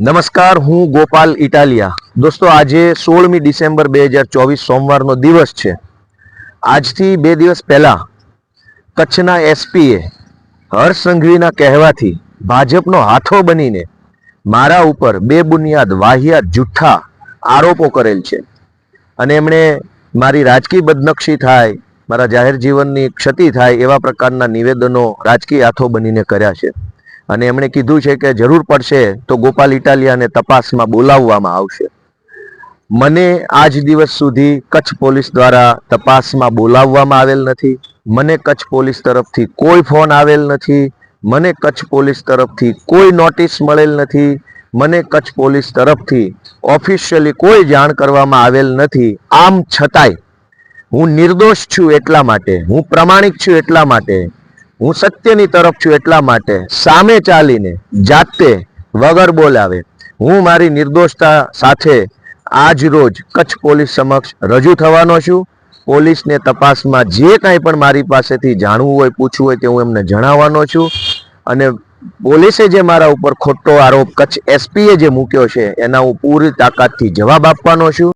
નમસ્કાર, હું ગોપાલ ઇટાલિયા. દોસ્તો, આજે 16મી ડિસેમ્બર 2024 સોમવારનો દિવસ છે. આજથી 2 દિવસ પહેલા કચ્છના એસપીએ હર્ષ સંઘવીના કહેવાથી ભાજપનો હાથો બનીને મારા ઉપર બેબુનિયાદ વાહિયાત જુઠ્ઠા આરોપો કરેલ છે અને એમણે મારી રાજકીય બદનક્ષી થાય, મારા જાહેર જીવનની ક્ષતિ થાય એવા પ્રકારના નિવેદનો રાજકીય હાથો બનીને કર્યા છે. અને એમણે કીધું છે કે જરૂર પડશે તો ગોપાલ ઇટાલિયાને તપાસમાં બોલાવવામાં આવશે. મને આજ દિવસ સુધી કચ્છ પોલીસ દ્વારા તપાસમાં બોલાવવામાં આવેલ નથી. મને કચ્છ પોલીસ તરફથી કોઈ ફોન આવેલ નથી. મને કચ્છ પોલીસ તરફથી કોઈ નોટિસ મળેલ નથી. મને કચ્છ પોલીસ તરફથી ઓફિશિયલી કોઈ જાણ કરવામાં આવેલ નથી. આમ છતાંય હું નિર્દોષ છું એટલા માટે, હું પ્રમાણિક છું એટલા માટે, હું સત્યની તરફ છું એટલા માટે સામે ચાલીને જાતે વગર બોલાવે હું મારી નિર્દોષતા સાથે આજ રોજ કચ્છ પોલીસ સમક્ષ રજૂ થવાનો છું. પોલીસને તપાસમાં જે કાંઈ પણ મારી પાસેથી જાણવું હોય, પૂછવું હોય તે હું એમને જણાવવાનો છું. અને પોલીસે જે મારા ઉપર ખોટો આરોપ કચ્છ એસપીએ જે મૂક્યો છે એના હું પૂરી તાકાતથી જવાબ આપવાનો છું.